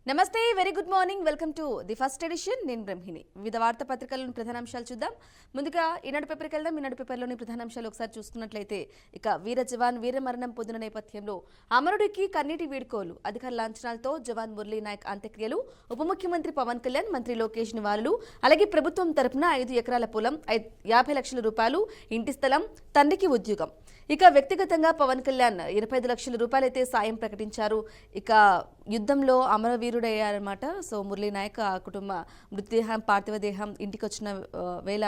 నమస్తే very good morning welcome to the first edition నేను బ్రహ్మిణి వివిధ వార్తాపత్రికల్లోని ప్రధానాంశాలు చూద్దాం ముందుగా ఈనాడు పేపర్కి వెళ్దాం ఈనాడు పేపర్లోని ప్రధానాంశాలు ఒకసారి చూసుకున్నట్లయితే ఇక వీర జవాన్ వీరమరణం పొందిన నేపథ్యంలో అమరుడికి కన్నీటి వీడ్కోలు అధికార లాంఛనాలతో జవాన్ మురళీ నాయక్ అంత్యక్రియలు ఉప ముఖ్యమంత్రి పవన్ కళ్యాణ్ మంత్రి లోకేష్ నివాళులు అలాగే ప్రభుత్వం తరపున 5 ఎకరాల పొలం 50 లక్షల రూపాయలు ఇంటి స్థలం తండ్రికి ఉద్యోగం ఇక వ్యక్తిగతంగా పవన్ కళ్యాణ్ 25 లక్షల రూపాయలైతే సాయం ప్రకటించారు ఇక యుద్ధంలో అమరవీరుడయ్యారన్నమాట సో మురళీ నాయక్ ఆ కుటుంబ మృతదేహం పార్థివ దేహం ఇంటికి వచ్చిన వేళ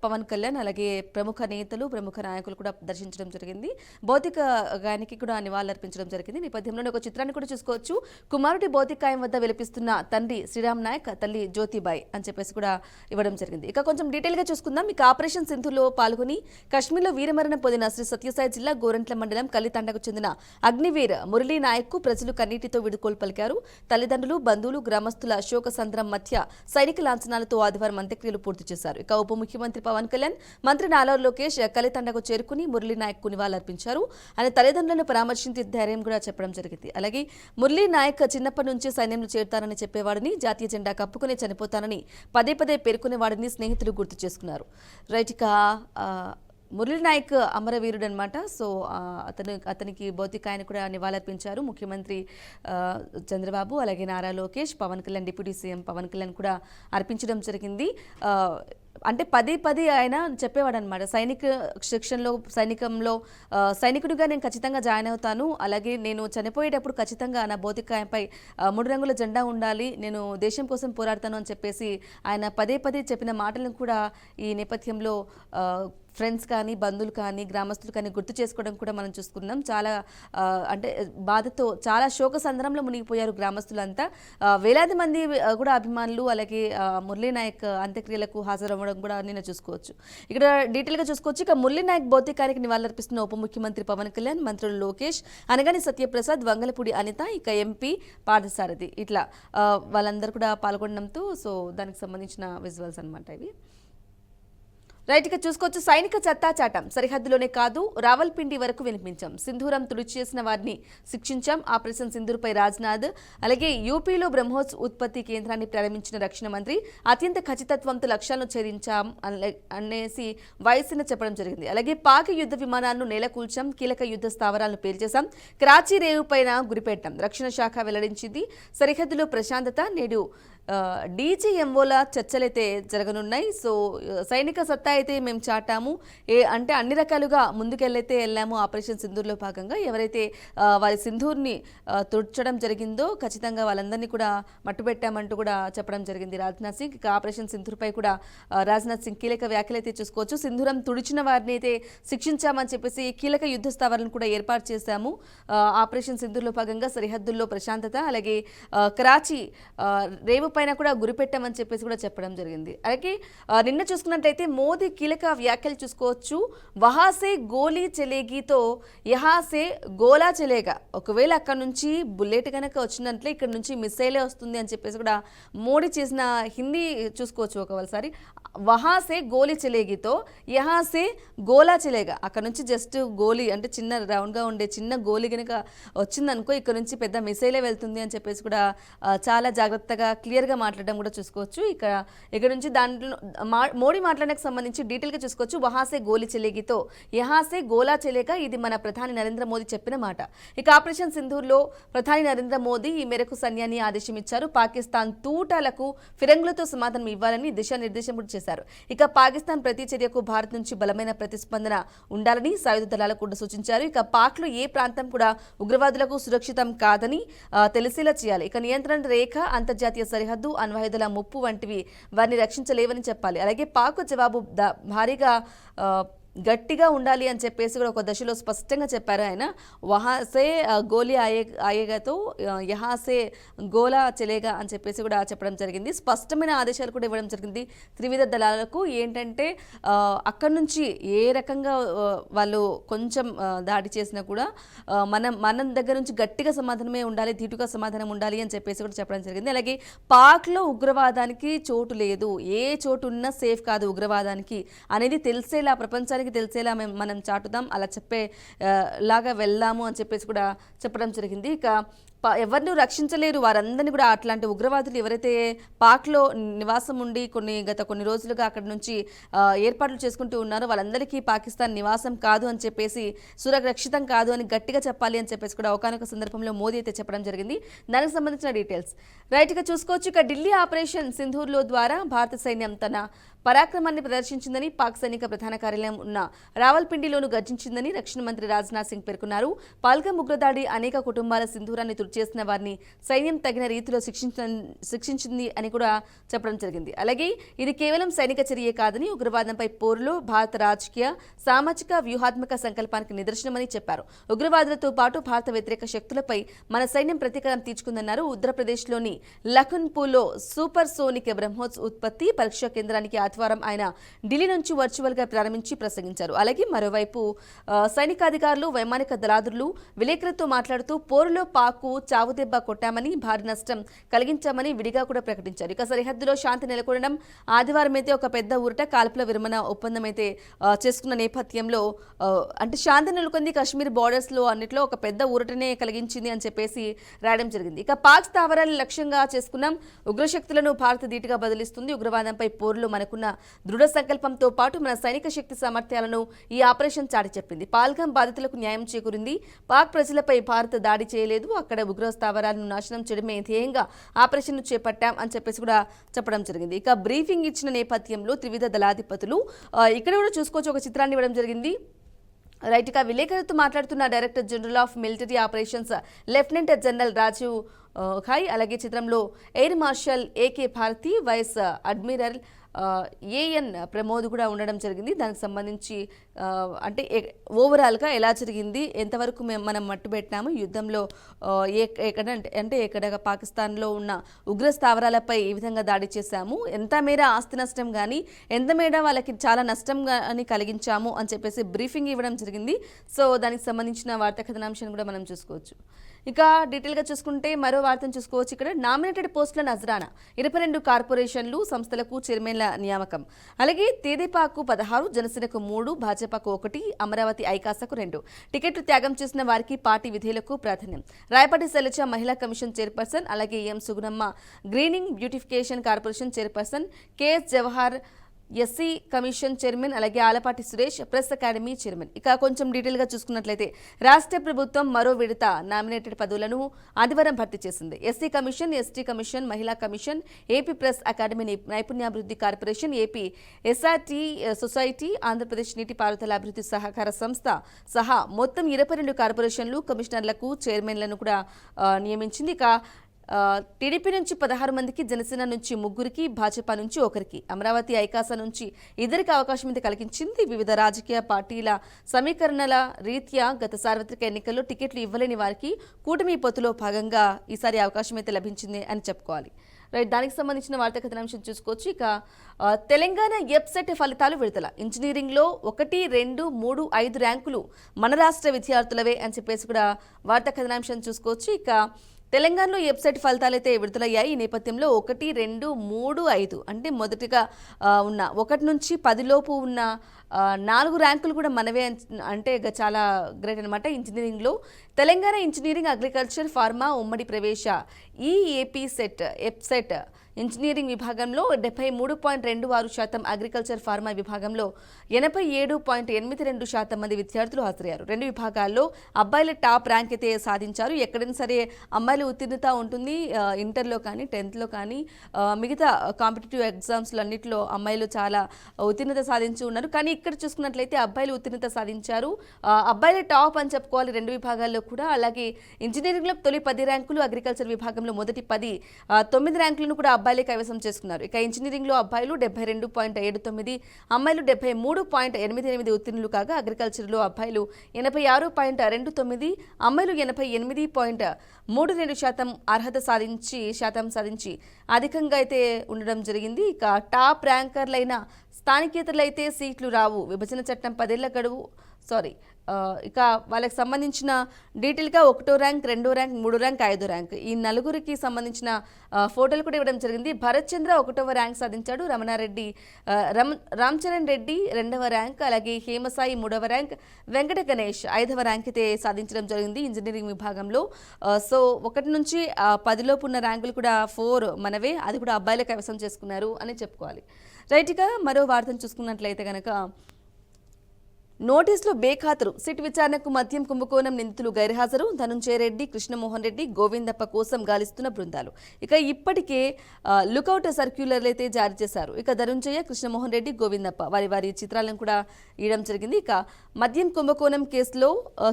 పవన్ కళ్యాణ్ అలాగే ప్రముఖ నేతలు ప్రముఖ నాయకులు కూడా దర్శించడం జరిగింది భౌతిక గాయానికి కూడా నివాళులర్పించడం జరిగింది నేపథ్యంలోనే ఒక చిత్రాన్ని కూడా చూసుకోవచ్చు కుమారుడి భౌతికాయం వద్ద విలపిస్తున్న తండ్రి శ్రీరామ్ నాయక్ తల్లి జ్యోతిబాయ్ అని చెప్పేసి కూడా ఇవ్వడం జరిగింది ఇక కొంచెం డీటెయిల్గా చూసుకుందాం ఇక ఆపరేషన్ సింధులో పాల్గొని కశ్మీర్లో వీరమరణం పొందిన శ్రీ సత్యసాయి జిల్లా గోరంట్ల మండలం కలితండకు చెందిన అగ్నివీర్ మురళీ నాయక్ కు ప్రజలు కన్నీటితో విడుకోలు పలికారు తల్లిదండ్రులు బంధువులు గ్రామస్తుల శోక సంద్రం మధ్య సైనిక లాంఛనాలతో ఆదివారం అంత్యక్రియలు పూర్తి చేశారు ఇక ఉప ముఖ్యమంత్రి పవన్ కళ్యాణ్ మంత్రి నాలా లోకేష్ కలితండకు చేరుకుని మురళీ నాయక్ కు నివాళులర్పించారు ఆయన తల్లిదండ్రులను పరామర్శించి ధైర్యం కూడా చెప్పడం జరిగింది అలాగే మురళీ నాయక్ చిన్నప్పటి నుంచి సైన్యంలో చేరుతానని చెప్పేవాడిని జాతీయ జెండా కప్పుకుని చనిపోతానని పదే పదే పేర్కొనేవాడిని స్నేహితులు గుర్తు చేసుకున్నారు రైట్ ఇక మురళీ నాయక్ అమరవీరుడు అనమాట సో అతనికి భౌతికాయన కూడా నివాళులర్పించారు ముఖ్యమంత్రి చంద్రబాబు అలాగే నారా లోకేష్ పవన్ కళ్యాణ్ డిప్యూటీ సీఎం పవన్ కళ్యాణ్ కూడా అర్పించడం జరిగింది అంటే పదే ఆయన చెప్పేవాడు అనమాట సైనిక శిక్షణలో సైనికుడిగా నేను ఖచ్చితంగా జాయిన్ అవుతాను అలాగే నేను చనిపోయేటప్పుడు ఖచ్చితంగా నా భౌతికాయంపై 3 రంగుల జెండా ఉండాలి నేను దేశం కోసం పోరాడతాను అని చెప్పేసి ఆయన పదే చెప్పిన మాటలను కూడా ఈ నేపథ్యంలో ఫ్రెండ్స్ కానీ బంధువులు కానీ గ్రామస్తులు కానీ గుర్తు చేసుకోవడం కూడా మనం చూసుకున్నాం చాలా అంటే బాధతో చాలా శోక సందర్భంలో మునిగిపోయారు గ్రామస్తులంతా వేలాది మంది కూడా అభిమానులు అలాగే మురళీ నాయక్ అంత్యక్రియలకు హాజరవ్వడం కూడా నేను చూసుకోవచ్చు ఇక్కడ డీటెయిల్గా చూసుకోవచ్చు ఇక మురళీ నాయక్ భౌతికానికి నివాళులర్పిస్తున్న ఉప ముఖ్యమంత్రి పవన్ కళ్యాణ్ మంత్రులు లోకేష్ అనగాని సత్యప్రసాద్ వంగలపూడి అనిత ఇక ఎంపీ పార్థసారథి ఇట్లా వాళ్ళందరూ కూడా పాల్గొనడంతో సో దానికి సంబంధించిన విజువల్స్ అనమాట ఇవి రైట్ ఇక చూసుకోవచ్చు సైనిక చెత్తాచాటం సరిహద్దులోనే కాదు రావల్పిండి వరకు వినిపించాం సింధూరం తుడిచి చేసిన వారిని శిక్షించాం ఆపరేషన్ సింధూర్పై రాజ్నాథ్ అలాగే యూపీలో బ్రహ్మోస్ ఉత్పత్తి కేంద్రాన్ని ప్రారంభించిన రక్షణ మంత్రి అత్యంత ఖచ్చితత్వంతో లక్ష్యాలను ఛేదించాం అనేసి వయసున చెప్పడం జరిగింది అలాగే పాక్ యుద్ధ విమానాలను నేలకూల్చాం కీలక యుద్ధ స్థావరాలను పేల్చేశాం కరాచీ రేవు పైన గురిపెట్టాం రక్షణ శాఖ వెల్లడించింది సరిహద్దులో ప్రశాంతత నేడు డీజీఎంఓల చర్చలైతే జరగనున్నాయి సో సైనిక సత్తా అయితే మేము చాటాము అంటే అన్ని రకాలుగా ముందుకెళ్ళైతే వెళ్ళాము ఆపరేషన్ సింధూర్లో భాగంగా ఎవరైతే వారి సింధూర్ని తుడ్చడం జరిగిందో ఖచ్చితంగా వాళ్ళందరినీ కూడా మట్టుబెట్టామంటూ కూడా చెప్పడం జరిగింది రాజ్నాథ్ సింగ్ ఇక ఆపరేషన్ సింధూర్పై కూడా రాజ్నాథ్ సింగ్ కీలక వ్యాఖ్యలు అయితే చూసుకోవచ్చు సింధూరం తుడిచిన వారిని అయితే శిక్షించామని చెప్పేసి కీలక యుద్ధ స్థావరాలను కూడా ఏర్పాటు చేశాము ఆపరేషన్ సింధూర్లో భాగంగా సరిహద్దుల్లో ప్రశాంతత అలాగే కరాచీ రేవు పైన కూడా గురిపెట్టామని చెప్పేసి కూడా చెప్పడం జరిగింది అలాగే నిన్న చూసుకున్నట్లయితే మోదీ కీలక వ్యాఖ్యలు చూసుకోవచ్చు వహాసే గోలీ చెలేగితో యహాసే గోలా చెలేగా ఒకవేళ అక్కడ నుంచి బుల్లెట్ కనుక వచ్చినట్లే ఇక్కడ నుంచి మిసైలే వస్తుంది అని చెప్పేసి కూడా మోడీ చేసిన హిందీ చూసుకోవచ్చు ఒకసారి వహాసే గోలీ చెలేగితో యహాసే గోలా చెలేగా అక్కడ నుంచి జస్ట్ గోలీ అంటే చిన్న రౌండ్గా ఉండే చిన్న గోలీ కనుక వచ్చిందనుకో ఇక్కడ నుంచి పెద్ద మిసైలే వెళ్తుంది అని చెప్పేసి కూడా చాలా జాగ్రత్తగా క్లియర్గా మాట్లాడడం కూడా చూసుకోవచ్చు ఇక్కడ నుంచి దాంట్లో మోడీ మాట్లాడడానికి సంబంధించి డీటెయిల్గా చూసుకోవచ్చు వహాసే గోలీ చెలేగితో యహాసే గోలా చెలేగా ఇది మన ప్రధాని నరేంద్ర మోదీ చెప్పిన మాట ఇక ఆపరేషన్ సింధూర్లో ప్రధాని నరేంద్ర మోదీ ఈ మేరకు సైన్యాన్ని ఆదేశమిచ్చారు పాకిస్తాన్ తూటాలకు ఫిరంగులతో సమాధానం ఇవ్వాలని దిశానిర్దేశం కూడా చేశారు ఇక పాకిస్తాన్ ప్రతి చర్యకు భారత్ నుంచి బలమైన ప్రతిస్పందన ఉండాలని సాయుధ దళాలకు కూడా సూచించారు ఇక పాక్లో ఏ ప్రాంతం కూడా ఉగ్రవాదులకు సురక్షితం కాదని తెలిసేలా చేయాలి ఇక నియంత్రణ రేఖ అంతర్జాతీయ సరిహద్దు అణ్వాయుధాల ముప్పు వంటివి వారిని రక్షించలేవని చెప్పాలి అలాగే పాక్ జవాబు భారీగా గట్టిగా ఉండాలి అని చెప్పేసి కూడా ఒక దశలో స్పష్టంగా చెప్పారు ఆయన వహాసే గోలీ ఆయేగాతో యహాసే గోలా చెలేగా అని చెప్పేసి కూడా చెప్పడం జరిగింది స్పష్టమైన ఆదేశాలు కూడా ఇవ్వడం జరిగింది త్రివిధ దళాలకు ఏంటంటే అక్కడి నుంచి ఏ రకంగా వాళ్ళు కొంచెం దాడి చేసినా కూడా మన దగ్గర నుంచి గట్టిగా సమాధానమే ఉండాలి ధీటుగా సమాధానం ఉండాలి అని చెప్పేసి కూడా చెప్పడం జరిగింది అలాగే పాక్లో ఉగ్రవాదానికి చోటు లేదు ఏ చోటు ఉన్నా సేఫ్ కాదు ఉగ్రవాదానికి అనేది తెలిసేలా ప్రపంచానికి తెలిసేలా మనం చాటుదాం అలా చెప్పే లాగా వెళ్దాము అని చెప్పేసి కూడా చెప్పడం జరిగింది ఇక ఎవరిని రక్షించలేరు. వారందరినీ కూడా అట్లాంటి ఉగ్రవాదులు ఎవరైతే పాక్లో నివాసం ఉండి గత కొన్ని రోజులుగా అక్కడి నుంచి ఏర్పాట్లు చేసుకుంటూ ఉన్నారో వాళ్ళందరికీ పాకిస్తాన్ నివాసం కాదు అని చెప్పేసి, సురక్షితం కాదు అని గట్టిగా చెప్పాలి అని చెప్పేసి కూడా ఒకనొక సందర్భంలో మోదీ అయితే చెప్పడం జరిగింది. దానికి సంబంధించిన డీటెయిల్స్ రైట్గా చూసుకోవచ్చు. ఇక ఢిల్లీ ఆపరేషన్ సింధూర్లో ద్వారా భారత సైన్యం తన పరాక్రమాన్ని ప్రదర్శించిందని పాక్ సైనిక ప్రధాన కార్యాలయం ఉన్న రావల్పిండిలోను గర్జించిందని రక్షణ మంత్రి రాజ్నాథ్ సింగ్ పేర్కొన్నారు. పాల్గం ఉగ్రదాడి అనేక కుటుంబాల సింధూరాన్ని తుడిచేసిన వారిని సైన్యం తగిన రీతిలో శిక్షించింది అని కూడా చెప్పడం జరిగింది. అలాగే ఇది కేవలం సైనిక చర్య కాదని, ఉగ్రవాదంపై పోరులో భారత రాజకీయ, సామాజిక, వ్యూహాత్మక సంకల్పానికి నిదర్శనమని చెప్పారు. ఉగ్రవాదులతో పాటు భారత వ్యతిరేక శక్తులపై మన సైన్యం ప్రతీకారం తీర్చుకుందన్నారు. ఉత్తరప్రదేశ్లోని లఖన్పూర్లో సూపర్ సోనిక్ బ్రహ్మోస్ ఉత్పత్తి పరీక్షా కేంద్రానికి ఆదివారం ఆయన ఢిల్లీ నుంచి వర్చువల్ గా ప్రారంభించి ప్రసంగించారు. అలాగే మరోవైపు సైనికాధికారులు, వైమానిక దళాదులు విలేకరులతో మాట్లాడుతూ పోరులో పాక్కు చావుదెబ్బ కొట్టామని, భారీ నష్టం కలిగించామని విడిగా కూడా ప్రకటించారు. ఇక సరిహద్దులో శాంతి నెలకొనడం, ఆదివారం అయితే ఒక పెద్ద ఊరట కాల్పుల విరమణ ఒప్పందం అయితే చేసుకున్న నేపథ్యంలో అంటే శాంతి నెలకొంది కాశ్మీర్ బార్డర్స్ లో అన్నిట్లో ఒక పెద్ద ఊరటనే కలిగించింది అని చెప్పేసి రాయడం జరిగింది. ఇక పాక్ స్థావరాలను లక్ష్యంగా చేసుకున్నాం, ఉగ్రశక్తులను భారత్ ధీటుగా బదిలిస్తుంది. ఉగ్రవాదంపై పోరులో మనకున్న దృఢ సంకల్పంతో పాటు మన సైనిక శక్తి సామర్థ్యాలను ఈ ఆపరేషన్ చాటి చెప్పింది. పాల్గం బాధితులకు న్యాయం చేకూరింది. పాక్ ప్రజలపై భారత్ దాడి చేయలేదు, అక్కడ ఉగ్ర స్థావరాలను నాశనం చేయడమే ధ్యేయంగా ఆపరేషన్ చేపట్టాం అని చెప్పేసి కూడా చెప్పడం జరిగింది. ఇక బ్రీఫింగ్ ఇచ్చిన నేపథ్యంలో త్రివిధ దళాధిపతులు ఇక్కడ కూడా చూసుకోవచ్చు, ఒక చిత్రాన్ని ఇవ్వడం జరిగింది. రైట్గా విలేకరులతో మాట్లాడుతున్న director general of military operations lieutenant general Rajiv Ghai, అలాగే చిత్రంలో air marshal AK Bharti, vice admiral AN Pramod కూడా ఉండడం జరిగింది. దానికి సంబంధించి అంటే ఓవరాల్గా ఎలా జరిగింది, ఎంతవరకు మనం మట్టుబెట్టాము యుద్ధంలో, ఎక్కడ పాకిస్తాన్లో ఉన్న ఉగ్ర స్థావరాలపై ఏ విధంగా దాడి చేశాము, ఎంత మేర ఆస్తి నష్టం కానీ ఎంత మేర వాళ్ళకి చాలా నష్టం అని కలిగించాము అని చెప్పేసి బ్రీఫింగ్ ఇవ్వడం జరిగింది. సో దానికి సంబంధించిన వార్తా కథనాంశాన్ని కూడా మనం చూసుకోవచ్చు. ఇక డీటెయిల్గా చూసుకుంటే మరో వార్తను చూసుకోవచ్చు. ఇక్కడ నామినేటెడ్ పోస్టుల నజరానా 22 కార్పొరేషన్లు, సంస్థలకు చైర్మన్ల నియామకం. అలాగే తెదేపాకు 16, జనసేనకు 3, భాజపాకు 1, అమరావతి ఐకాసాకు 2 టికెట్లు త్యాగం చేసిన వారికి పార్టీ విధులకు ప్రాధాన్యం. రాయపాటి శైలజ మహిళా కమిషన్ చైర్పర్సన్, అలాగే M Sugunamma greening beautification corporation chairperson, KS Jawahar SC commission chairman, అలాగే Alapati Suresh press academy chairman. ఇక కొంచెం డీటెయిల్గా చూసుకున్నట్లయితే రాష్ట్ర ప్రభుత్వం మరో విడత నామినేటెడ్ పదవులను ఆదివారం భర్తీ చేసింది. ఎస్సీ కమిషన్, ఎస్టీ కమిషన్, మహిళా కమిషన్, ఏపీ ప్రెస్ అకాడమీ నైపుణ్యాభివృద్ధి corporation, AP SRT society, Andhra Pradesh నీటిపారుదల అభివృద్ధి సహకార సంస్థ సహా మొత్తం 22 కార్పొరేషన్లు, కమిషనర్లకు చైర్మన్లను కూడా నియమించింది. ఇక టీడీపీ నుంచి 16 మందికి, జనసేన నుంచి 3కి, భాజపా నుంచి 1కి, అమరావతి ఐకాసా నుంచి 2కి అవకాశం అయితే కలిగించింది. వివిధ రాజకీయ పార్టీల సమీకరణల రీత్యా గత సార్వత్రిక ఎన్నికల్లో టికెట్లు ఇవ్వలేని వారికి కూటమి పొత్తులో భాగంగా ఈసారి అవకాశం అయితే లభించింది అని చెప్పుకోవాలి. రైట్, దానికి సంబంధించిన వార్తా కథనాంశం చూసుకోవచ్చు. ఇక తెలంగాణ ఎబ్సెట్ ఫలితాలు విడుదల. ఇంజనీరింగ్లో 1, 2, 3, 5 ర్యాంకులు మన రాష్ట్ర విద్యార్థులవే అని చెప్పేసి కూడా వార్తా కథనాంశం చూసుకోవచ్చు. ఇక తెలంగాణలో వెబ్సైట్ ఫలితాలు అయితే విడుదలయ్యాయి. ఈ నేపథ్యంలో 1, 2, 3, 5 అంటే మొదటిగా ఉన్న 1 నుంచి 10 లోపు ఉన్న 4 ర్యాంకులు కూడా మనవే అంటే చాలా గ్రేట్ అనమాట. ఇంజనీరింగ్లో తెలంగాణ ఇంజనీరింగ్, అగ్రికల్చర్, ఫార్మా ఉమ్మడి ప్రవేశ ఈఏపీ సెట్ ఎబ్సెట్ ఇంజనీరింగ్ విభాగంలో 73.26%, అగ్రికల్చర్ ఫార్మా విభాగంలో 87.82% మంది విద్యార్థులు హాజరయ్యారు. 2 విభాగాల్లో అబ్బాయిల టాప్ ర్యాంక్ అయితే సాధించారు. ఎక్కడైనా సరే అమ్మాయిల ఉత్తీర్ణత ఉంటుంది, ఇంటర్లో కానీ 10th కానీ మిగతా కాంపిటేటివ్ ఎగ్జామ్స్లో అన్నింటిలో అమ్మాయిలు చాలా ఉత్తీర్ణత సాధించి ఉన్నారు. కానీ ఇక్కడ చూసుకున్నట్లయితే అబ్బాయిలు ఉత్తీర్ణత సాధించారు. అబ్బాయిల టాప్ అని చెప్పుకోవాలి 2 విభాగాల్లో కూడా. అలాగే ఇంజనీరింగ్లో తొలి 10 ర్యాంకులు, అగ్రికల్చర్ విభాగంలో మొదటి 10 9 ర్యాంకులను కూడా అబ్బాయిలే కైవసం చేసుకున్నారు. ఇక ఇంజనీరింగ్లో అబ్బాయిలు 72.79, అమ్మాయిలు 73.88 ఉత్తీర్ణులు కాగా, అగ్రికల్చర్లో అబ్బాయిలు 86.29, అమ్మాయిలు 88.32% అర్హత సాధించి అధికంగా అయితే ఉండడం జరిగింది. ఇక టాప్ ర్యాంకర్లైన స్థానికేతరులైతే సీట్లు రావు. విభజన చట్టం 10 ఏళ్ల గడువు ఇక వాళ్ళకి సంబంధించిన డీటెయిల్గా 1వ ర్యాంక్, 2వ ర్యాంక్, 3వ ర్యాంక్, 5వ ర్యాంక్ ఈ నలుగురికి సంబంధించిన ఫోటోలు కూడా ఇవ్వడం జరిగింది. భరత్ చంద్ర 1వ ర్యాంక్ సాధించాడు, రమణారెడ్డి రామ్ చరణ్ రెడ్డి 2వ ర్యాంక్, అలాగే హేమసాయి 3వ ర్యాంక్, వెంకట గణేష్ 5వ ర్యాంక్ అయితే సాధించడం జరిగింది ఇంజనీరింగ్ విభాగంలో. సో 1 నుంచి 10లోపు ఉన్న ర్యాంకులు కూడా 4 మనవే, అది కూడా అబ్బాయిలే కైవసం చేసుకున్నారు అని చెప్పుకోవాలి. రైట్గా మరో వార్తను చూసుకున్నట్లయితే కనుక నోటీసులో బేఖాతరు, సిట్ విచారణకు మద్యం కుంభకోణం నిందితులు గైర్హాజరు, ధనుంజయ రెడ్డి, కృష్ణమోహన్ రెడ్డి, గోవిందప్ప కోసం గాలిస్తున్న బృందాలు. ఇక ఇప్పటికే లుకౌట్ సర్క్యులర్లు అయితే జారీ చేశారు. ఇక ధనుంజయ, కృష్ణమోహన్ రెడ్డి, గోవిందప్ప వారి చిత్రాలను కూడా ఇవ్వడం జరిగింది. ఇక మద్యం కుంభకోణం కేసులో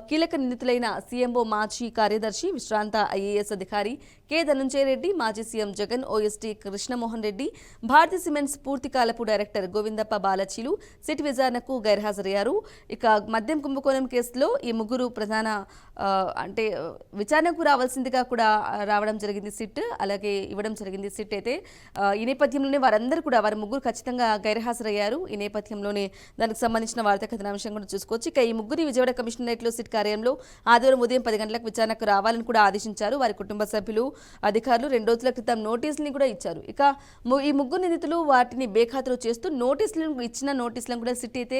కీలక నిందితులైన సీఎంఓ మాజీ కార్యదర్శి విశ్రాంత ఐఏఎస్ అధికారి కె ధనుంజయ రెడ్డి, మాజీ CM Jagan, OSD Krishnamohan Reddy, Bharathi cements పూర్తికాలపు డైరెక్టర్ గోవిందప్ప బాలచీలు సిట్ విచారణకు గైర్హాజరయ్యారు. ఇక మద్యం కుంభకోణం కేసులో ఈ ముగ్గురు ప్రధాన అంటే విచారణకు రావాల్సిందిగా కూడా రావడం జరిగింది సిట్, అలాగే ఇవ్వడం జరిగింది సిట్ అయితే. ఈ నేపథ్యంలోనే వారందరూ కూడా వారి ముగ్గురు ఖచ్చితంగా గైర్హాజరయ్యారు. ఈ నేపథ్యంలోనే దానికి సంబంధించిన వార్తా కథనాంశం కూడా చూసుకోవచ్చు. ఇక ఈ ముగ్గురు విజయవాడ కమిషనరేట్లో సిట్ కార్యాలయంలో ఆదివారం ఉదయం 10 గంటలకు విచారణకు రావాలని కూడా ఆదేశించారు. వారి కుటుంబ సభ్యులు, అధికారులు 2 రోజుల క్రితం నోటీసులను కూడా ఇచ్చారు. ఇక ఈ ముగ్గురు నిందితులు వాటిని బేఖాతరు చేస్తూ ఇచ్చిన నోటీసులను కూడా సిట్ అయితే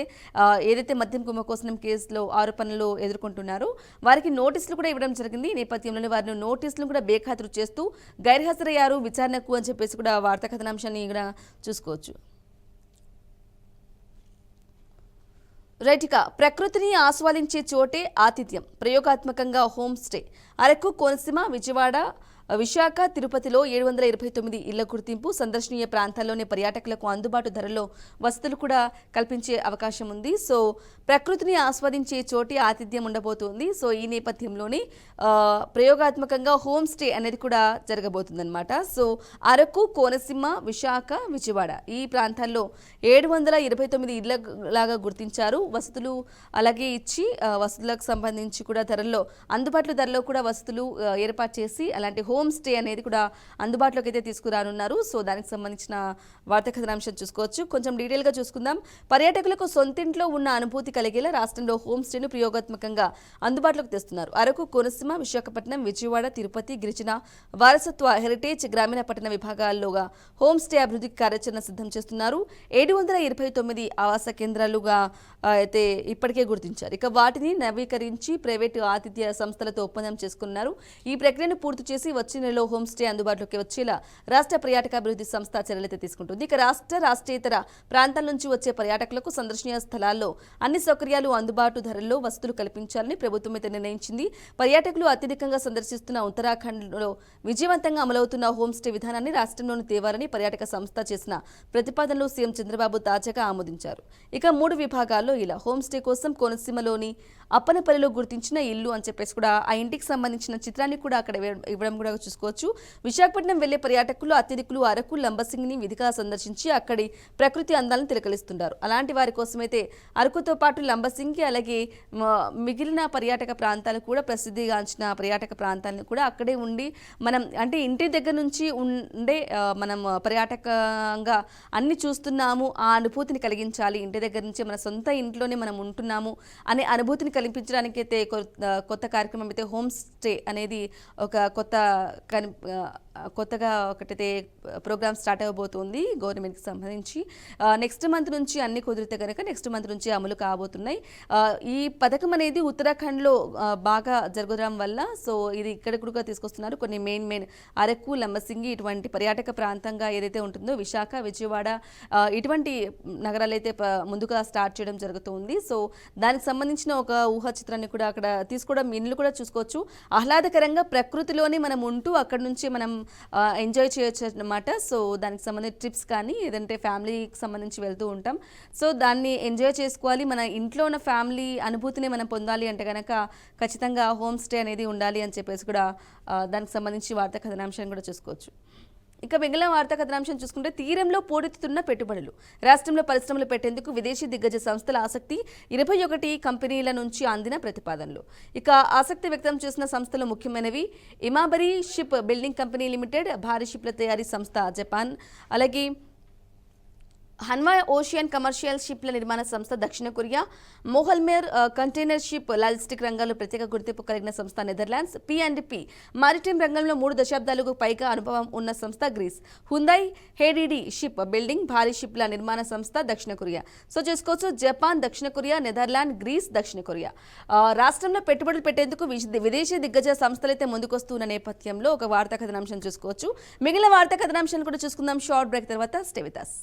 ఏదైతే మద్యం కుంభకోణం కేసులో ఆరోపణలు ఎదుర్కొంటున్నారో వారికి నోటీసులు కూడా ఇవ్వడం జరిగింది. ఈ నేపథ్యంలోనే వారిని నోటీసులను కూడా బేఖాతరు చేస్తూ గైర్హాజరయ్యారు విచారణకు అని చెప్పేసి కూడా వార్తా కథనాంశాన్ని కూడా చూసుకోవచ్చు. రైట్గా ప్రకృతిని ఆస్వాదించే చోటే ఆతిథ్యం, ప్రయోగాత్మకంగా హోమ్ స్టే. అరకు, కోనసీమ, విజయవాడ, విశాఖ, తిరుపతిలో 729 ఇళ్ల గుర్తింపు. సందర్శనీయ ప్రాంతాల్లోనే పర్యాటకులకు అందుబాటు ధరల్లో వసతులు కూడా కల్పించే అవకాశం ఉంది. సో ప్రకృతిని ఆస్వాదించే చోటి ఆతిథ్యం ఉండబోతుంది. సో ఈ నేపథ్యంలోనే ప్రయోగాత్మకంగా హోమ్ స్టే అనేది కూడా జరగబోతుందన్నమాట. సో అరకు, కోనసీమ, విశాఖ, విజయవాడ ఈ ప్రాంతాల్లో 729 ఇళ్ల లాగా గుర్తించారు. వసతులు అలాగే ఇచ్చి వసతులకు సంబంధించి కూడా అందుబాటులో ధరలో కూడా వసతులు ఏర్పాటు చేసి అలాంటి హోమ్ స్టే అనేది కూడా అందుబాటులోకి అయితే తీసుకురానున్నారు. సో దానికి సంబంధించిన వార్తా కథనాంశం చూసుకోవచ్చు. కొంచెం డీటెయిల్గా చూసుకుందాం. పర్యాటకులకు సొంతింట్లో ఉన్న అనుభూతి కలిగేలా రాష్ట్రంలో హోమ్ స్టేను ప్రయోగాత్మకంగా అందుబాటులోకి తెస్తున్నారు. అరకు, కోనసీమ, విశాఖపట్నం, విజయవాడ, తిరుపతి, గిరిజన వారసత్వ, హెరిటేజ్, గ్రామీణ పట్టణ విభాగాల్లోగా హోమ్ స్టే అభివృద్ధికి కార్యాచరణ సిద్ధం చేస్తున్నారు. 729 ఆవాస కేంద్రాలుగా అయితే ఇప్పటికే గుర్తించారు. ఇక వాటిని నవీకరించి ప్రైవేటు ఆతిథ్య సంస్థలతో ఒప్పందం చేసుకున్నారు. ఈ ప్రక్రియను పూర్తి చేసి వచ్చే నెలలో హోమ్ స్టే అందుబాటులోకి వచ్చేలా రాష్ట్ర పర్యాటకాభివృద్ధి సంస్థ చర్యలైతే తీసుకుంటుంది. ఇక రాష్ట్రేతర ప్రాంతాల నుంచి వచ్చే పర్యాటకులకు సందర్శనీయ స్థలాల్లో అన్ని సౌకర్యాలు అందుబాటు ధరల్లో వసతులు కల్పించాలని ప్రభుత్వం అయితే నిర్ణయించింది. పర్యాటకులు అత్యధికంగా సందర్శిస్తున్న ఉత్తరాఖండ్లో విజయవంతంగా అమలవుతున్న హోమ్ స్టే విధానాన్ని రాష్ట్రంలోని తేవాలని పర్యాటక సంస్థ చేసిన ప్రతిపాదనలు సీఎం చంద్రబాబు తాజాగా ఆమోదించారు. ఇక 3 విభాగాల్లో ఇలా హోమ్ స్టే కోసం కోనసీమలోని అప్పనపల్లిలో గుర్తించిన ఇల్లు అని చెప్పేసి కూడా ఆ ఇంటికి సంబంధించిన చిత్రాన్ని కూడా అక్కడ ఇవ్వడం కూడా చూసుకోవచ్చు. విశాఖపట్నం వెళ్లే పర్యాటకులు అత్యధికులు అరకు, లంబసింగిని విధిగా సందర్శించి అక్కడి ప్రకృతి అందాలను తిలకలిస్తుంటారు. అలాంటి వారి కోసమైతే అరకుతో పాటు లంబసింగి అలాగే మిగిలిన పర్యాటక ప్రాంతాలు కూడా ప్రసిద్ధిగాంచిన పర్యాటక ప్రాంతాలను కూడా అక్కడే ఉండి మనం అంటే ఇంటి దగ్గర నుంచి ఉండే మనం పర్యాటకంగా అన్ని చూస్తున్నాము, ఆ అనుభూతిని కలిగించాలి. ఇంటి దగ్గర నుంచి మన సొంత ఇంట్లోనే మనం ఉంటున్నాము అనే అనుభూతిని కల్పించడానికైతే కొత్త కార్యక్రమం అయితే హోమ్ స్టే అనేది ఒక కొత్తగా ఒకటైతే ప్రోగ్రామ్ స్టార్ట్ అవ్వబోతుంది గవర్నమెంట్కి సంబంధించి. నెక్స్ట్ మంత్ నుంచి అన్ని కుదిరితే కనుక నెక్స్ట్ మంత్ నుంచి అమలు కాబోతున్నాయి. ఈ పథకం అనేది ఉత్తరాఖండ్లో బాగా జరగడం వల్ల సో ఇది ఇక్కడ కూడా తీసుకొస్తున్నారు. కొన్ని మెయిన్ అరకు, లంబసింగి ఇటువంటి పర్యాటక ప్రాంతంగా ఏదైతే ఉంటుందో విశాఖ, విజయవాడ ఇటువంటి నగరాలు అయితే ముందుగా స్టార్ట్ చేయడం జరుగుతుంది. సో దానికి సంబంధించిన ఒక ఊహా చిత్రాన్ని కూడా అక్కడ తీసుకోవడం ఇల్లు కూడా చూసుకోవచ్చు. ఆహ్లాదకరంగా ప్రకృతిలోనే మనం ఉంటూ అక్కడ నుంచి మనం ఎంజాయ్ చేయొచ్చు అన్నమాట. సో దానికి సంబంధించి ట్రిప్స్ కానీ ఏదంటే ఫ్యామిలీకి సంబంధించి వెళ్తూ ఉంటాం. సో దాన్ని ఎంజాయ్ చేసుకోవాలి. మన ఇంట్లో ఉన్న ఫ్యామిలీ అనుభూతిని మనం పొందాలి అంటే కనుక ఖచ్చితంగా హోమ్ స్టే అనేది ఉండాలి అని చెప్పేసి కూడా దానికి సంబంధించి వార్తా కథనాంశాన్ని కూడా చూసుకోవచ్చు. ఇక మిగిలిన వార్తా కథనాంశం చూసుకుంటే తీరంలో పోటెత్తుతున్న పెట్టుబడులు, రాష్ట్రంలో పరిశ్రమలు పెట్టేందుకు విదేశీ దిగ్గజ సంస్థల ఆసక్తి, 21 కంపెనీల నుంచి అందిన ప్రతిపాదనలు. ఇక ఆసక్తి వ్యక్తం చేసిన సంస్థలు ముఖ్యమైనవి ఇమాబరి షిప్ బిల్డింగ్ కంపెనీ లిమిటెడ్, భారీ షిప్ల తయారీ సంస్థ జపాన్, అలాగే హన్వాయ్ ఓషియన్ కమర్షియల్ షిప్ల నిర్మాణ సంస్థ దక్షిణ కొరియా, మోహల్మేర్ కంటైనర్ షిప్ లాజిస్టిక్ రంగాల్లో ప్రత్యేక గుర్తింపు కలిగిన సంస్థ నెదర్లాండ్స్, P&P మారిటైమ్ రంగంలో 3 దశాబ్దాలకు పైగా అనుభవం ఉన్న సంస్థ గ్రీస్, హుందాయ్ హేడిడి షిప్ బిల్డింగ్ భారీ షిప్ల నిర్మాణ సంస్థ దక్షిణ కొరియా. సో చూసుకోవచ్చు, జపాన్ దక్షిణ కొరియా, నెదర్లాండ్, గ్రీస్ దక్షిణ కొరియా. రాష్ట్రంలో పెట్టుబడులు పెట్టేందుకు విదేశీ దిగ్గజ సంస్థలు అయితే ముందుకొస్తున్న నేపథ్యంలో ఒక వార్తా కథనాంశం చూసుకోవచ్చు. మిగిలిన వార్తా కథనాంశాలు కూడా చూసుకుందాం షార్ట్ బ్రేక్ తర్వాత. Stay with us.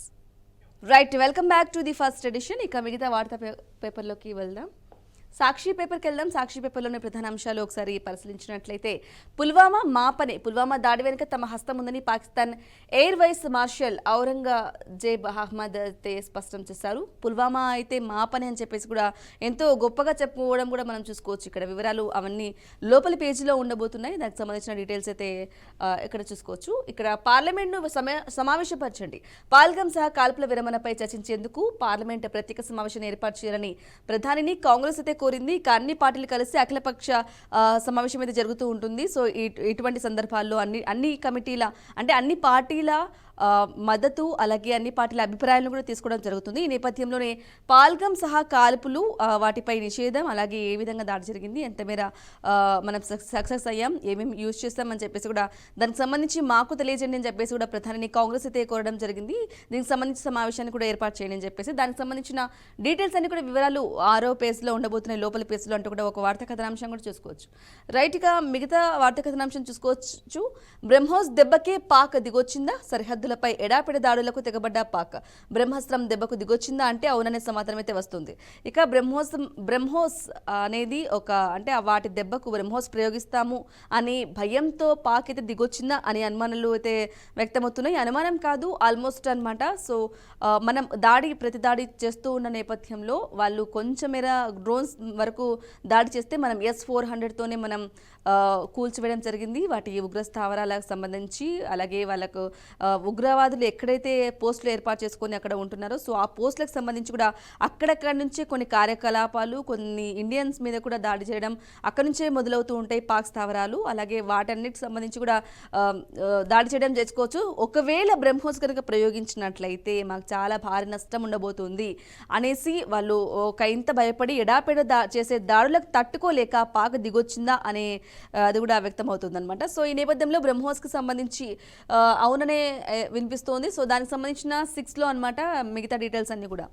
Right, welcome back to the first edition. ఇక మిగతా వార్తా పేపర్లోకి వెళ్దాం. సాక్షి పేపర్కి వెళ్దాం. సాక్షి పేపర్లోని ప్రధాన అంశాలు ఒకసారి పరిశీలించినట్లయితే, పుల్వామా దాడి వెనుక తమ హస్తం ఉందని Pakistan air vice marshal Aurangzeb Ahmed అయితే స్పష్టం చేశారు. పుల్వామా అయితే మా పని అని చెప్పేసి కూడా ఎంతో గొప్పగా చెప్పుకోవడం కూడా మనం చూసుకోవచ్చు. ఇక్కడ వివరాలు అవన్నీ లోపలి పేజీలో ఉండబోతున్నాయి. దానికి సంబంధించిన డీటెయిల్స్ అయితే ఇక్కడ చూసుకోవచ్చు. ఇక్కడ పార్లమెంట్ను సమావేశపరచండి, పాల్గం సహా కాల్పుల విరమణపై చర్చించేందుకు పార్లమెంట్ ప్రత్యేక సమావేశాన్ని ఏర్పాటు చేయాలని ప్రధానిని కాంగ్రెస్ అయితే కోరింది. ఇక అన్ని పార్టీలు కలిసి అఖిలపక్ష సమావేశం అయితే జరుగుతూ ఉంటుంది. సో ఇటువంటి సందర్భాల్లో అన్ని కమిటీల అంటే అన్ని పార్టీల మద్దతు అలాగే అన్ని పార్టీల అభిప్రాయాలను కూడా తీసుకోవడం జరుగుతుంది. ఈ నేపథ్యంలోనే పాల్గం సహా కాల్పులు, వాటిపై నిషేధం, అలాగే ఏ విధంగా దాడి జరిగింది, ఎంత మేర మనం సక్సెస్ అయ్యాం, ఏమేమి యూజ్ చేస్తామని చెప్పేసి కూడా దానికి సంబంధించి మాకు తెలియజేయండి అని చెప్పేసి కూడా ప్రధానిని కాంగ్రెస్ అయితే కోరడం జరిగింది. దీనికి సంబంధించి సమావేశాన్ని కూడా ఏర్పాటు చేయండి అని చెప్పేసి దానికి సంబంధించిన డీటెయిల్స్ అన్ని కూడా వివరాలు 6వ పేజ్లో ఉండబోతున్నాయి, లోపల పేజ్లో అంటూ కూడా ఒక వార్తా కథనాంశం కూడా చూసుకోవచ్చు. రైట్గా మిగతా వార్తా కథనాంశం చూసుకోవచ్చు. బ్రహ్మోస్ దెబ్బకే పాక్ దిగొచ్చిందా, సరిహద్దు పై ఎడాపెడ దాడులకు తెగబడ్డ పాక్, బ్రహ్మాస్త్రం దెబ్బకు దిగొచ్చిందా అంటే అవుననే సమాధానం అయితే వస్తుంది. ఇక బ్రహ్మోస్ అనేది అంటే వాటి దెబ్బకు బ్రహ్మోస్ ప్రయోగిస్తాము అని భయంతో పాక్ అయితే దిగొచ్చిందా అని అనుమానాలు అయితే వ్యక్తమవుతున్నాయి. అనుమానం కాదు, ఆల్మోస్ట్ అనమాట. సో మనం ప్రతి దాడి చేస్తూ ఉన్న నేపథ్యంలో వాళ్ళు కొంచెం మేర డ్రోన్స్ వరకు దాడి చేస్తే మనం S-400తోనే మనం కూల్చివేయడం జరిగింది. వాటి ఉగ్ర స్థావరాలకు సంబంధించి అలాగే వాళ్ళకు ఉగ్రవాదులు ఎక్కడైతే పోస్టులు ఏర్పాటు చేసుకొని అక్కడ ఉంటున్నారో సో ఆ పోస్టులకు సంబంధించి కూడా అక్కడక్కడ నుంచే కొన్ని కార్యకలాపాలు, కొన్ని ఇండియన్స్ మీద కూడా దాడి చేయడం అక్కడ నుంచే మొదలవుతూ ఉంటాయి పాక్ స్థావరాలు. అలాగే వాటన్నిటికి సంబంధించి కూడా దాడి చేయడం చేసుకోవచ్చు. ఒకవేళ బ్రహ్మోస్ కనుక ప్రయోగించినట్లయితే మాకు చాలా భారీ నష్టం ఉండబోతుంది అనేసి వాళ్ళు ఒక ఇంత భయపడి ఎడాపెడ చేసే దాడులకు తట్టుకోలేక పాక్ దిగొచ్చిందా అనే అది కూడా వ్యక్తమవుతుంది అనమాట. సో ఈ నేపథ్యంలో బ్రహ్మోస్కి సంబంధించి అవుననే వినిపిస్తోంది. సో దానికి సంబంధించిన 6లో అనమాట మిగతా డీటెయిల్స్ అన్ని కూడా.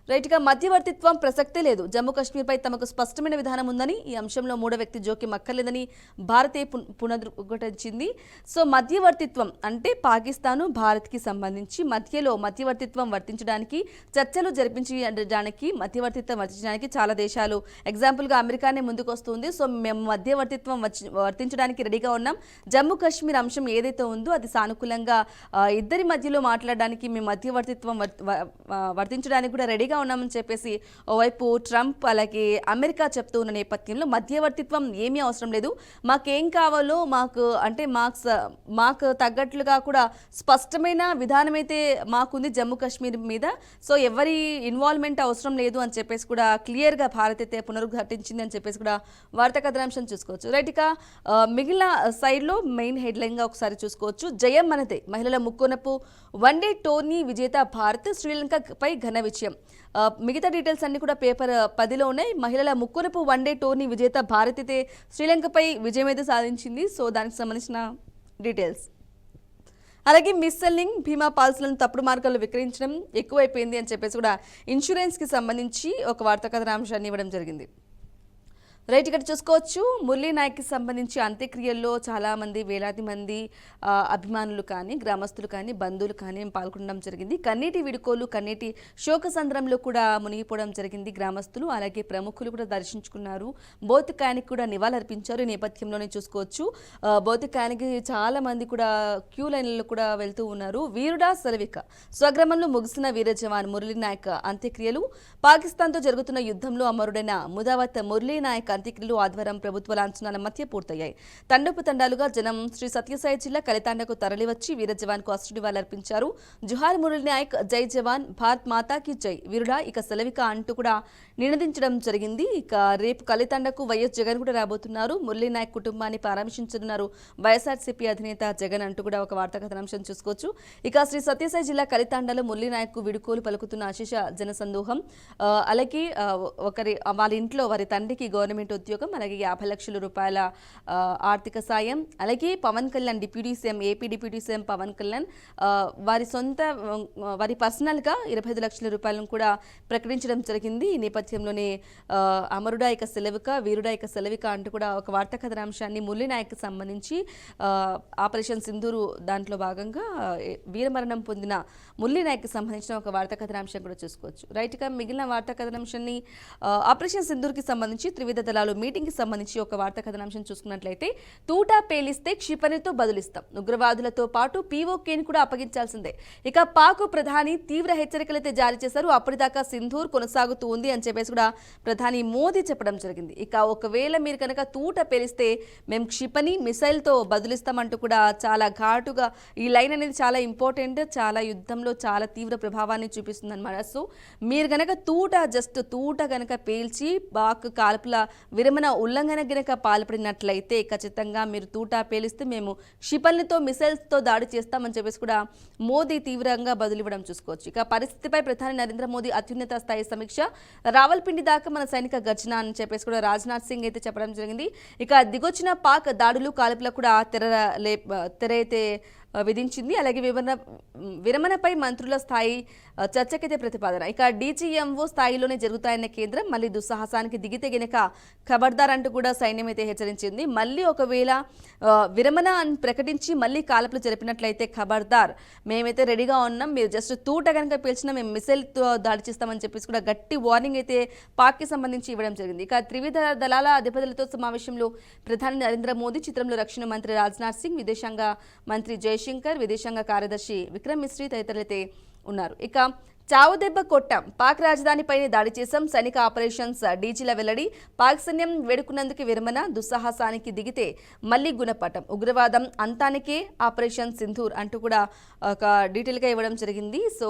రైట్గా మధ్యవర్తిత్వం ప్రసక్తే లేదు, జమ్మూ కాశ్మీర్పై తమకు స్పష్టమైన విధానం ఉందని, ఈ అంశంలో మూడో వ్యక్తి జోక్యం అక్కర్లేదని భారతే పునరుద్ఘాటించింది. సో మధ్యవర్తిత్వం అంటే పాకిస్తాను భారత్కి సంబంధించి మధ్యవర్తిత్వం వర్తించడానికి చర్చలు మధ్యవర్తించడానికి చాలా దేశాలు, ఎగ్జాంపుల్గా అమెరికానే ముందుకు వస్తుంది. సో మేము మధ్యవర్తిత్వం వర్తించడానికి రెడీగా ఉన్నాం. జమ్మూ కాశ్మీర్ అంశం ఏదైతే ఉందో అది సానుకూలంగా ఇద్దరి మధ్యలో మాట్లాడడానికి మేము మధ్యవర్తిత్వం వర్తించడానికి కూడా రెడీగా ఉన్నామని చెప్పేసి ఓవైపు ట్రంప్ అలాగే అమెరికా చెప్తూ ఉన్న నేపథ్యంలో మధ్యవర్తిత్వం ఏమీ అవసరం లేదు, మాకేం కావాలో మాకు తగ్గట్లుగా కూడా స్పష్టమైన విధానం అయితే మాకుంది జమ్మూ కాశ్మీర్ మీద. సో ఎవరి ఇన్వాల్వ్మెంట్ అవసరం లేదు అని చెప్పేసి కూడా క్లియర్గా భారత్ అయితే పునరుద్ఘాటించింది అని చెప్పేసి కూడా వార్తా కథనాంశం చూసుకోవచ్చు. రైట్, ఇక మిగిలిన సైడ్లో మెయిన్ హెడ్లైన్గా ఒకసారి చూసుకోవచ్చు. జయం మనదే, మహిళల ముక్కోనపు వన్డే టోర్నీ విజేత భారత్, శ్రీలంకపై ఘన విజయం. మిగతా డీటెయిల్స్ అన్ని కూడా పేపర్ 10లో ఉన్నాయి. మహిళల ముక్కోనపు వన్డే టోర్నీ విజేత భారత్ అయితే శ్రీలంకపై విజయం అయితే సాధించింది. సో దానికి సంబంధించిన డీటెయిల్స్. అలాగే మిస్ సెల్లింగ్, బీమా పాలసీలను తప్పుడు మార్గాల్లో విక్రయించడం ఎక్కువైపోయింది అని చెప్పేసి కూడా ఇన్సూరెన్స్కి సంబంధించి ఒక వార్తా కథనాంశాన్ని ఇవ్వడం జరిగింది. రైట్, ఇక్కడ చూసుకోవచ్చు. మురళీ నాయక్కి సంబంధించి అంత్యక్రియల్లో చాలామంది, వేలాది మంది అభిమానులు కానీ, గ్రామస్తులు కానీ, బంధువులు కానీ పాల్గొనడం జరిగింది. కన్నీటి విడుకోలు, కన్నీటి శోకసంద్రంలో కూడా మునిగిపోవడం జరిగింది. గ్రామస్తులు అలాగే ప్రముఖులు కూడా దర్శించుకున్నారు. భౌతికాయానికి కూడా నివాళులర్పించారు. ఈ నేపథ్యంలోనే చూసుకోవచ్చు భౌతికాయానికి చాలా మంది కూడా క్యూ లైన్లలో కూడా వెళ్తూ ఉన్నారు. వీరుడా సెలవిక, స్వగ్రామంలో ముగిసిన వీర జవాన్ మురళీ నాయక్ అంత్యక్రియలు. పాకిస్తాన్తో జరుగుతున్న యుద్ధంలో అమరుడైన ముదావత్ మురళీ నాయక్ అంత్యక్రియలు ఆదివారం ప్రభుత్వ లాంఛనాల మధ్య పూర్తయ్యాయి. తండాలుగా జనం శ్రీ సత్యసాయి జిల్లా కలితాండకు తరలివచ్చి వీర జవాన్ కు అర్పించారు. జుహార్ మురళీ నాయక్, జై జవాన్, భారత్ మాతాకి జై, వీరుడా ఇక సెలవిక అంటూ కూడా నినదించడం జరిగింది. ఇక రేపు కలితాండకు వైఎస్ జగన్ కూడా రాబోతున్నారు. మురళీ నాయక్ కుటుంబాన్ని పరామర్శించనున్నారు వైఎస్ఆర్సీపీ అధినేత జగన్ అంటూ కూడా ఒక వార్తా కథనాంశం చూసుకోవచ్చు. ఇక శ్రీ సత్యసాయి జిల్లా కలితాండలో మురళీ నాయక్ కు విడుకోలు పలుకుతున్న అశేష జనసందోహం. అలాగే వాళ్ళ ఇంట్లో వారి తండ్రికి గవర్నమెంట్ ఉద్యోగం, అలాగే 50 లక్షల రూపాయల ఆర్థిక సాయం, అలాగే Pawan Kalyan deputy CM, AP deputy CM Pawan Kalyan వారి పర్సనల్ గా 25 లక్షల రూపాయలను కూడా ప్రకటించడం జరిగింది. ఈ నేపథ్యంలోనే అమరుడా ఇక సెలవిక, వీరుడా ఇక సెలవిక అంటూ కూడా ఒక వార్తా కథనాంశాన్ని మురళీ నాయక్ సంబంధించి ఆపరేషన్ సింధూరు దాంట్లో భాగంగా వీరమరణం పొందిన మురళీ నాయక్ సంబంధించిన ఒక వార్తా కథనాంశం కూడా చూసుకోవచ్చు. రైట్ గా మిగిలిన వార్తా కథనాంశాన్ని ఆపరేషన్ సింధూర్కి సంబంధించి త్రివిధ దళాలు మీటింగ్ కి సంబంధించి ఒక వార్తా కథనాంశం చూసుకున్నట్లయితే తూటా పేలిస్తే క్షిపణితో బదులిస్తాం, ఉగ్రవాదులతో పాటు పీఓకేని కూడా అప్పగించాల్సిందే. ఇక పాక్ ప్రధాని తీవ్ర హెచ్చరికలైతే జారీ చేశారు. అప్పటిదాకా సింధూర్ కొనసాగుతూ ఉంది అని చెప్పేసి కూడా ప్రధాని మోదీ చెప్పడం జరిగింది. ఇక ఒకవేళ మీరు కనుక తూట పేలిస్తే మేము క్షిపణి మిసైల్తో బదులిస్తామంటూ కూడా చాలా ఘాటుగా ఈ లైన్ అనేది చాలా ఇంపార్టెంట్, చాలా యుద్ధంలో చాలా తీవ్ర ప్రభావాన్ని చూపిస్తుంది అనమాట. సో మీరు కనుక తూట కనుక పేల్చి పాక్ కాల్పుల విరమణ ఉల్లంఘన గనక పాల్పడినట్లయితే ఖచ్చితంగా మీరు తూటా పేలిస్తే మేము క్షిపణితో మిసైల్స్తో దాడి చేస్తామని చెప్పేసి కూడా మోదీ తీవ్రంగా బదులివ్వడం చూసుకోవచ్చు. ఇక పరిస్థితిపై ప్రధాని నరేంద్ర మోదీ అత్యున్నత స్థాయి సమీక్ష, రావల్పిండి దాకా మన సైనిక గర్జన అని చెప్పేసి కూడా రాజ్నాథ్ సింగ్ అయితే చెప్పడం జరిగింది. ఇక దిగొచ్చిన పాక్ దాడులు కాల్పులకు కూడా తెర అయితే విధించింది. అలాగే విరమణపై మంత్రుల స్థాయి చర్చకైతే ప్రతిపాదన. ఇక డీజీఎంఓ స్థాయిలోనే జరుగుతాయన్న కేంద్రం మళ్ళీ దుస్సాహసానికి దిగితే గనక ఖబర్దార్ అంటూ కూడా సైన్యం అయితే హెచ్చరించింది. మళ్ళీ ఒకవేళ విరమణ అని ప్రకటించి మళ్ళీ కాల్పులు జరిపినట్లయితే ఖబర్దార్, మేమైతే రెడీగా ఉన్నాం, మీరు జస్ట్ తూట కనుక పేల్చినా మేము మిసైల్తో దాడి చేస్తామని చెప్పేసి కూడా గట్టి వార్నింగ్ అయితే పాక్కి సంబంధించి ఇవ్వడం జరిగింది. ఇక త్రివిధ దళాల అధిపతులతో సమావేశంలో ప్రధాని నరేంద్ర మోదీ, చిత్రంలో రక్షణ మంత్రి రాజ్నాథ్ సింగ్, విదేశాంగ మంత్రి జయశంకర్, విదేశాంగ కార్యదర్శి విక్రమ్ మిశ్రీ తదితరులైతే ఉన్నారు. ఇక చావు దెబ్బ కొట్టాం, పాక్ రాజధానిపైనే దాడి చేశాం, సైనిక ఆపరేషన్స్ డీజీల వెల్లడి, పాక్ సైన్యం వేడుకున్నందుకు విరమణ, దుస్సాహసానికి దిగితే మళ్లీ గుణపాఠం, ఉగ్రవాదం అంతానికే ఆపరేషన్ సింధూర్ అంటూ కూడా ఒక డీటెయిల్గా ఇవ్వడం జరిగింది. సో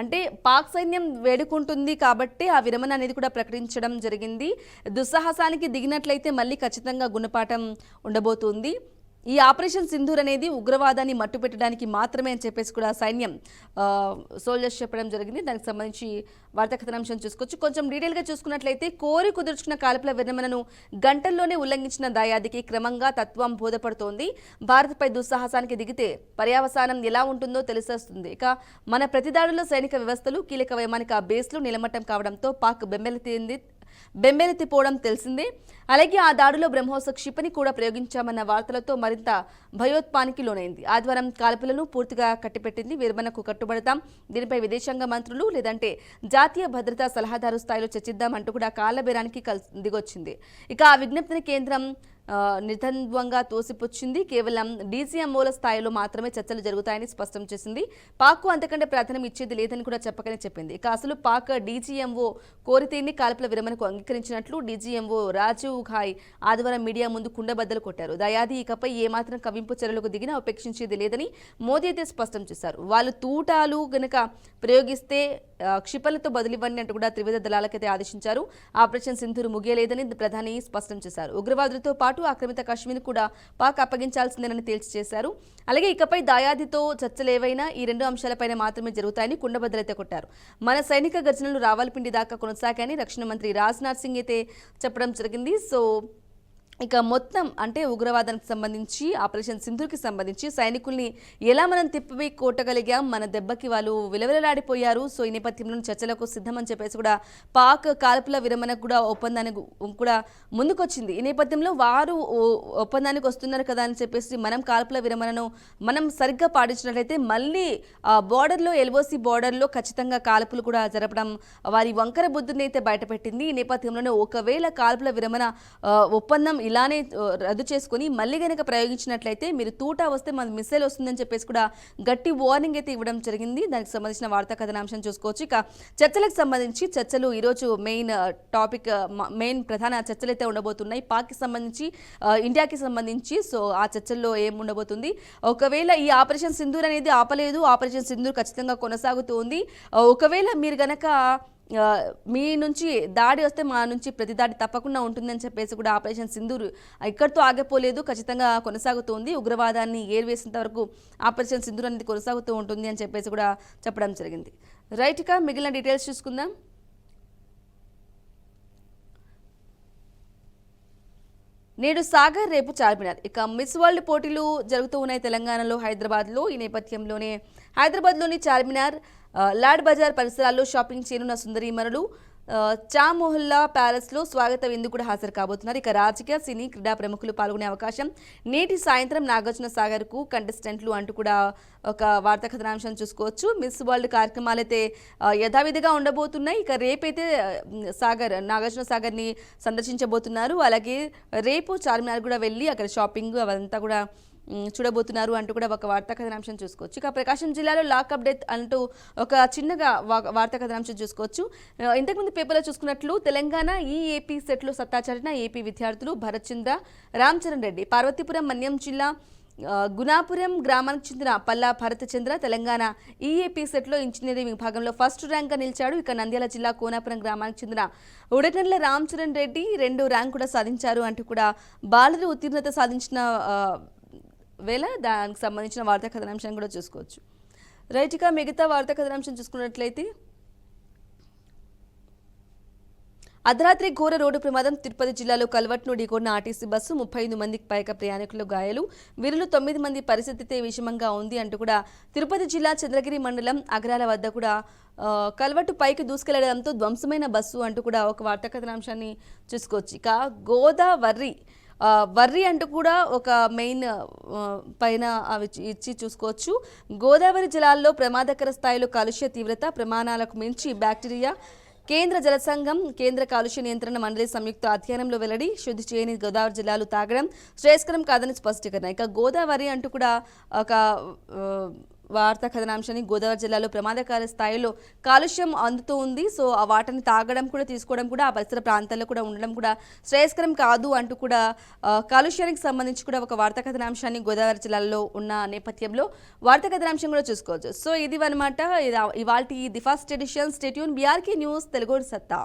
అంటే పాక్ సైన్యం వేడుకుంటుంది కాబట్టి ఆ విరమణ అనేది కూడా ప్రకటించడం జరిగింది. దుస్సాహసానికి దిగినట్లయితే మళ్ళీ ఖచ్చితంగా గుణపాఠం ఉండబోతుంది. ఈ ఆపరేషన్ సింధూర్ అనేది ఉగ్రవాదాన్ని మట్టుపెట్టడానికి మాత్రమే అని చెప్పేసి కూడా సైన్యం సోల్జర్స్ చెప్పడం జరిగింది. దానికి సంబంధించి వార్తా కథనాంశం చూసుకోవచ్చు. కొంచెం డీటెయిల్గా చూసుకున్నట్లయితే కోరి కుదుర్చుకున్న కాల్పుల విరమణను గంటల్లోనే ఉల్లంఘించిన దాయాదికి క్రమంగా తత్వం బోధపడుతోంది. భారత్పై దుస్సాహసానికి దిగితే పర్యావసానం ఎలా ఉంటుందో తెలిసేస్తుంది. ఇక మన ప్రతిదాడుల్లో సైనిక వ్యవస్థలు, కీలక వైమానిక బేస్లు నిలమట్టం కావడంతో పాక్ బెంబెలెత్తిపోవడం తెలిసిందే. అలాగే ఆ దాడిలో బ్రహ్మోస్ క్షిపణి కూడా ప్రయోగించామన్న వార్తలతో మరింత భయోత్పానికి లోనైంది. ఆదివారం కాల్పులను పూర్తిగా కట్టిపెట్టింది. విరమణకు కట్టుబడతాం, దీనిపై విదేశాంగ మంత్రులు లేదంటే జాతీయ భద్రతా సలహాదారు స్థాయిలో చర్చిద్దామంటూ కూడా కాళ్లబేరానికి దిగొచ్చింది. ఇక ఆ విజ్ఞప్తిని కేంద్రం నిర్ద్వంద్వంగా తోసిపుచ్చింది. కేవలం డీసీఎంఓల స్థాయిలో మాత్రమే చర్చలు జరుగుతాయని స్పష్టం చేసింది. పాక్ అంతకంటే ప్రాధాన్యం ఇచ్చేది లేదని కూడా చెప్పకనే చెప్పింది. ఇక అసలు పాక్ డీజీఎంఓ కోరితేనే కాల్పుల విరమణకు అంగీకరించినట్లు డీజీఎంఓ రాజీవ్ ఘాయ్ ఆదివారం మీడియా ముందు కుండబద్దలు కొట్టారు. దయాది ఇకపై ఏమాత్రం కవింపు చర్యలకు దిగినా ఉపేక్షించేది లేదని మోదీ అయితే స్పష్టం చేశారు. వాళ్ళు తూటాలు గనక ప్రయోగిస్తే క్షిపణులతో బదిలివ్వండి అంటూ కూడా త్రివిధ దళాలకైతే ఆదేశించారు. ఆపరేషన్ సింధూర్ ముగియలేదని ప్రధాని స్పష్టం చేశారు. ఉగ్రవాదులతో పాటు ఆక్రమిత కాశ్మీర్ కూడా పాక్ అప్పగించాల్సిందేనని తేల్చి చేశారు. అలాగే ఇకపై దాయాదితో చర్చలేవైనా ఈ రెండు అంశాలపైన మాత్రమే జరుగుతాయని కుండబద్దలైతే కొట్టారు. మన సైనిక గర్జనలు రావల్పిండి దాకా కొనసాగాయని రక్షణ మంత్రి రాజ్నాథ్ సింగ్ అయితే చెప్పడం జరిగింది. సో ఇక మొత్తం అంటే ఉగ్రవాదానికి సంబంధించి ఆపరేషన్ సింధూర్కి సంబంధించి సైనికుల్ని ఎలా మనం తిప్పి కొట్టగలిగాం, మన దెబ్బకి వాళ్ళు విలవిలలాడిపోయారు. సో ఈ నేపథ్యంలో చర్చలకు సిద్ధమని చెప్పేసి కూడా పాక్ కాల్పుల విరమణకు కూడా ఒప్పందానికి కూడా ముందుకొచ్చింది. ఈ నేపథ్యంలో వారు ఒప్పందానికి వస్తున్నారు కదా అని చెప్పేసి మనం కాల్పుల విరమణను మనం సరిగ్గా పాటించినట్లయితే మళ్ళీ బార్డర్లో ఎల్ఓసి బార్డర్లో ఖచ్చితంగా కాల్పులు కూడా జరపడం వారి వంకర బుద్ధిని అయితే బయటపెట్టింది. ఈ నేపథ్యంలోనే ఒకవేళ కాల్పుల విరమణ ఒప్పందం ఇలానే రద్దు చేసుకుని మళ్ళీ కనుక ప్రయోగించినట్లయితే మీరు తూటా వస్తే మన మిసైల్ వస్తుందని చెప్పేసి కూడా గట్టి వార్నింగ్ అయితే ఇవ్వడం జరిగింది. దానికి సంబంధించిన వార్తా కథనాంశం చూసుకోవచ్చు. ఇక చర్చలకు సంబంధించి చర్చలు ఈరోజు మెయిన్ టాపిక్, మెయిన్ ప్రధాన చర్చలు అయితే ఉండబోతున్నాయి. పాక్కి సంబంధించి, ఇండియాకి సంబంధించి. సో ఆ చర్చల్లో ఏం ఉండబోతుంది, ఒకవేళ ఈ ఆపరేషన్ సింధూర్ అనేది ఆపలేదు, ఆపరేషన్ సింధూర్ ఖచ్చితంగా కొనసాగుతూ ఉంది. ఒకవేళ మీరు గనక మీ నుంచి దాడి వస్తే మా నుంచి ప్రతి దాడి తప్పకుండా ఉంటుందని చెప్పేసి కూడా ఆపరేషన్ సింధూర్ ఇక్కడితో ఆగిపోలేదు, ఖచ్చితంగా కొనసాగుతుంది. ఉగ్రవాదాన్ని ఏర్వేసేంత వరకు ఆపరేషన్ సింధూర్ అనేది కొనసాగుతూ ఉంటుంది అని చెప్పేసి కూడా చెప్పడం జరిగింది. రైట్, ఇక మిగిలిన డీటెయిల్స్ చూసుకుందాం. నేడు సాగర్, రేపు చార్మినార్. ఇక మిస్ వరల్డ్ పోటీలు జరుగుతూ ఉన్నాయి తెలంగాణలో, హైదరాబాద్లో. ఈ నేపథ్యంలోనే హైదరాబాద్లోని చార్మినార్, లాడ్ బజార్ పరిసరాల్లో షాపింగ్ చేయనున్న సుందరీమణులు చామొహల్లా ప్యాలెస్లో స్వాగత విందు కూడా హాజరు కాబోతున్నారు. ఇక రాజకీయ, సినీ, క్రీడా ప్రముఖులు పాల్గొనే అవకాశం. నేటి సాయంత్రం నాగార్జున సాగర్కు కంటెస్టెంట్లు అంటూ కూడా ఒక వార్తా కథనాంశం చూసుకోవచ్చు. మిస్ వరల్డ్ కార్యక్రమాలు అయితే యథావిధిగా ఉండబోతున్నాయి. ఇక రేపైతే నాగార్జున సాగర్ని సందర్శించబోతున్నారు. అలాగే రేపు చార్మినార్ కూడా వెళ్ళి అక్కడ షాపింగ్ అవంతా కూడా చూడబోతున్నారు అంటూ కూడా ఒక వార్తా కథనాంశం చూసుకోవచ్చు. ఇక ప్రకాశం జిల్లాలో లాకప్ డెత్ అంటూ ఒక చిన్నగా వార్తా కథనాంశం చూసుకోవచ్చు. ఇంతకుముందు పేపర్లో చూసుకున్నట్లు తెలంగాణ ఏపీ సెట్లో సత్తాచారిన ఏపీ విద్యార్థులు భరత్ చంద్ర, రామ్ చరణ్ రెడ్డి. పార్వతీపురం మన్యం జిల్లా గుణాపురం గ్రామానికి చెందిన పల్లా భరత్ చంద్ర తెలంగాణ ఏపీ సెట్లో ఇంజనీరింగ్ విభాగంలో ఫస్ట్ ర్యాంక్గా నిలిచాడు. ఇక నంద్యాల జిల్లా కోనాపురం గ్రామానికి చెందిన ఉడగండ్ల రామ్ చరణ్ రెడ్డి 2వ ర్యాంక్ కూడా సాధించారు అంటూ కూడా బాలురు ఉత్తీర్ణత సాధించిన వేళ దానికి సంబంధించిన వార్తా కథనాంశం కూడా చూసుకోవచ్చు. రైట్, ఇక మిగతా వార్తా కథనాంశం చూసుకున్నట్లయితే అర్ధరాత్రి ఘోర రోడ్డు ప్రమాదం. తిరుపతి జిల్లాలో కల్వట్ను ఢీకొన్న ఆర్టీసీ బస్సు, 35 మందికి పైగా ప్రయాణికులు గాయాలు. వీరిలో 9 మంది పరిస్థితి విషమంగా ఉంది అంటూ కూడా తిరుపతి జిల్లా చంద్రగిరి మండలం అగ్రాల వద్ద కూడా కల్వట్టు పైకి దూసుకెళ్లడంతో ధ్వంసమైన బస్సు అంటూ కూడా ఒక వార్తా కథనాంశాన్ని చూసుకోవచ్చు. ఇక వర్రి అంటూ కూడా ఒక మెయిన్ పైన అవి ఇచ్చి చూసుకోవచ్చు. గోదావరి జలాల్లో ప్రమాదకర స్థాయిలో కాలుష్య తీవ్రత, ప్రమాణాలకు మించి బ్యాక్టీరియా. కేంద్ర జల సంఘం, కేంద్ర కాలుష్య నియంత్రణ మండలి సంయుక్త అధ్యయనంలో వెల్లడి. శుద్ధి చేయని గోదావరి జలాలు తాగడం శ్రేయస్కరం కాదని స్పష్టీకరణ. ఇక గోదావరి అంటూ కూడా ఒక వార్తా కథనాంశాన్ని, గోదావరి జిల్లాలో ప్రమాదకర స్థాయిలో కాలుష్యం అందుతూ ఉంది. సో ఆ వాటిని తాగడం కూడా, తీసుకోవడం కూడా, ఆ పరిసర ప్రాంతాల్లో కూడా ఉండడం కూడా శ్రేయస్కరం కాదు అంటూ కూడా కాలుష్యానికి సంబంధించి కూడా ఒక వార్తా కథనాంశాన్ని గోదావరి జిల్లాలో ఉన్న నేపథ్యంలో వార్తా కథనాంశం కూడా చూసుకోవచ్చు. సో ఇది అనమాట ఇవాల్టి the first edition. Stay tune, BRK news Telugu సత్తా.